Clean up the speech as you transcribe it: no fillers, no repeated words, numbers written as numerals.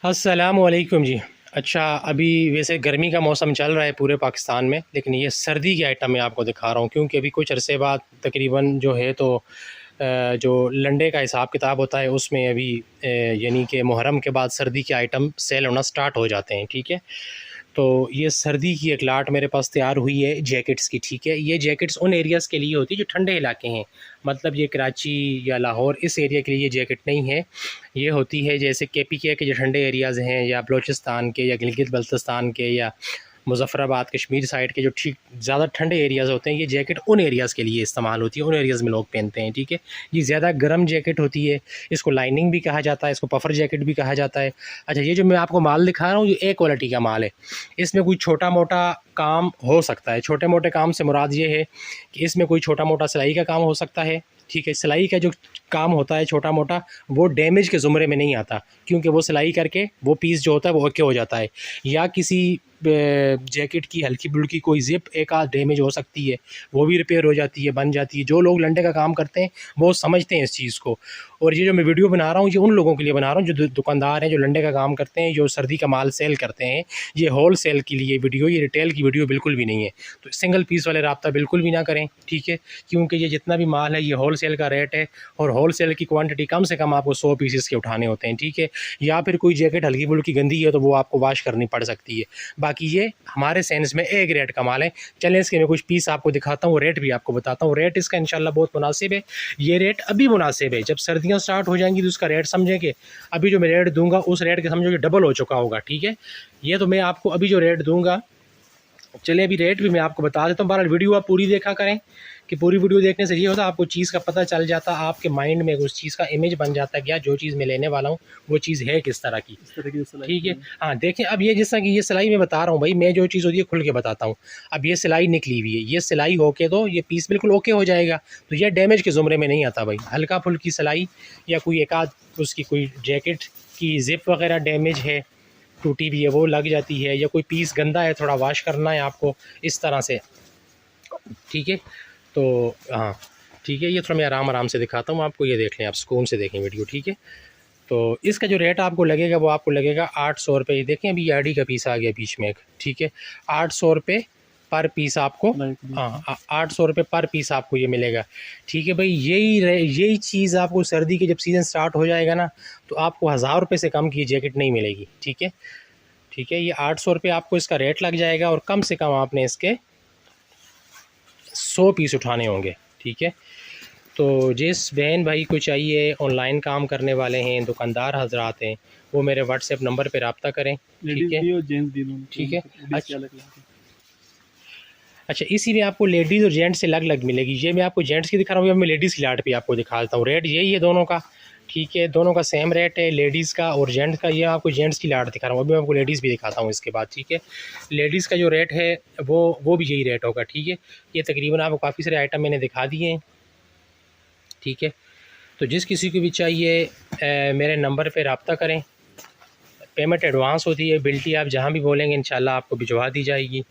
अस्सलामुअलैकुम जी। अच्छा, अभी वैसे गर्मी का मौसम चल रहा है पूरे पाकिस्तान में, लेकिन ये सर्दी के आइटम मैं आपको दिखा रहा हूँ क्योंकि अभी कुछ अरसे बाद तकरीबन जो है तो जो लंडे का हिसाब किताब होता है उसमें अभी यानी कि मुहर्रम के बाद सर्दी के आइटम सेल होना स्टार्ट हो जाते हैं। ठीक है, तो ये सर्दी की एक लाट मेरे पास तैयार हुई है जैकेट्स की। ठीक है, ये जैकेट्स उन एरियाज़ के लिए होती है जो ठंडे इलाके हैं, मतलब ये कराची या लाहौर इस एरिया के लिए ये जैकेट नहीं है। ये होती है जैसे KPK के जो ठंडे एरियाज़ हैं, या बलूचिस्तान के, या गिलगित बल्तिस्तान के, या मुज़फ़्फ़राबाद कश्मीर साइड के जो ठीक ज़्यादा ठंडे एरियाज़ होते हैं, ये जैकेट उन एरियाज़ के लिए इस्तेमाल होती है, उन एरियाज़ में लोग पहनते हैं। ठीक है, ये ज़्यादा गर्म जैकेट होती है, इसको लाइनिंग भी कहा जाता है, इसको पफ़र जैकेट भी कहा जाता है। अच्छा, ये जो मैं आपको माल दिखा रहा हूँ ये A क्वालिटी का माल है, इसमें कोई छोटा मोटा काम हो सकता है। छोटे मोटे काम से मुराद ये है कि इसमें कोई छोटा मोटा सिलाई का काम हो सकता है। ठीक है, सिलाई का जो काम होता है छोटा मोटा, वो डैमेज के ज़ुमरे में नहीं आता, क्योंकि वो सिलाई करके वो पीस जो होता है वो ओके हो जाता है। या किसी जैकेट की हल्की बुल्की कोई ज़िप एक आध डैमेज हो सकती है, वो भी रिपेयर हो जाती है, बन जाती है। जो लोग लंडे का काम करते हैं वो समझते हैं इस चीज़ को। और ये जो मैं वीडियो बना रहा हूँ ये उन लोगों के लिए बना रहा हूँ जो दुकानदार हैं, जो लंडे का काम करते हैं, जो सर्दी का माल सेल करते हैं। ये होल सेल के लिए वीडियो, ये रिटेल की वीडियो बिल्कुल भी नहीं है। तो सिंगल पीस वाले राब्ता बिल्कुल भी ना करें। ठीक है, क्योंकि ये जितना भी माल है ये होल सेल का रेट है, और होल सेल की क्वांटिटी कम से कम आपको 100 पीसेस के उठाने होते हैं। ठीक है, या फिर कोई जैकेट हल्की फुल्की गंदी है तो वो आपको वॉश करनी पड़ सकती है। बाकी ये हमारे सेंस में A ग्रेड का माल है। चलें, इसके मैं कुछ पीस आपको दिखाता हूँ, रेट भी आपको बताता हूँ। रेट इसका इंशाल्लाह बहुत मुनासिब है। ये रेट अभी मुनासिब है, जब सर्दियाँ स्टार्ट हो जाएंगी तो उसका रेट समझेंगे। अभी जो मैं रेट दूंगा उस रेट के समझो कि डबल हो चुका होगा। ठीक है, ये तो मैं आपको अभी जो रेट दूंगा, चलिए अभी रेट भी मैं आपको बता देता हूँ। बहरहाल वीडियो आप पूरी देखा करें, कि पूरी वीडियो देखने से ये होता है आपको चीज़ का पता चल जाता, आपके माइंड में उस चीज़ का इमेज बन जाता है कि यार जो चीज़ मैं लेने वाला हूँ वो चीज़ है किस तरह की। ठीक है, हाँ देखें, अब ये जैसा कि ये सिलाई मैं बता रहा हूँ भाई, मैं जो चीज़ होती है खुल के बताता हूँ। अब ये सिलाई निकली हुई है, ये सिलाई होके तो ये पीस बिल्कुल ओके हो जाएगा, तो ये डैमेज के ज़ुमरे में नहीं आता भाई। हल्का फुल्की सिलाई या कोई एक आध उसकी कोई जैकेट की ज़िप वगैरह डैमेज है, टूटी भी है, वो लग जाती है, या कोई पीस गंदा है थोड़ा वॉश करना है आपको इस तरह से। ठीक है, तो हाँ ठीक है, ये थोड़ा मैं आराम आराम से दिखाता हूँ आपको, ये देख लें, आप सुकून से देखें वीडियो। ठीक है, तो इसका जो रेट आपको लगेगा वो आपको लगेगा 800 रुपये। देखें अभी आईडी का पीस आ गया बीच में एक। ठीक है, 800 रुपये पर पीस आपको, हाँ 800 रुपये पर पीस आपको ये मिलेगा। ठीक है भाई, यही चीज़ आपको सर्दी के जब सीज़न स्टार्ट हो जाएगा ना, तो आपको 1000 रुपये से कम की जैकेट नहीं मिलेगी। ठीक है, ठीक है, ये 800 रुपये आपको इसका रेट लग जाएगा, और कम से कम आपने इसके 100 पीस उठाने होंगे। ठीक है, तो जिस बहन भाई को चाहिए, ऑनलाइन काम करने वाले हैं, दुकानदार हजरात हैं, वो मेरे व्हाट्सएप नंबर पर रब्ता करें। ठीक है, ठीक है, अच्छा इसी में आपको लेडीज़ और जेंट्स से अलग अलग मिलेगी। ये मैं आपको जेंट्स की दिखा रहा हूँ, मैं लेडीज़ की लाट पे आपको दिखा देता हूँ। रेट यही है दोनों का। ठीक है, दोनों का सेम रेट है, लेडीज़ का और जेंट्स का। ये आपको जेंट्स की लाट दिखा रहा हूँ, अभी मैं आपको लेडीज़ भी दिखाता हूँ इसके बाद। ठीक है, लेडीज़ का जो रेट है वो भी यही रेट होगा। ठीक है, ये तकरीबन आपको काफ़ी सारे आइटम मैंने दिखा दिए हैं। ठीक है, तो जिस किसी को भी चाहिए मेरे नंबर पर रब्ता करें। पेमेंट एडवांस होती है, बिल्टी आप जहाँ भी बोलेंगे इंशाल्लाह आपको भिजवा दी जाएगी।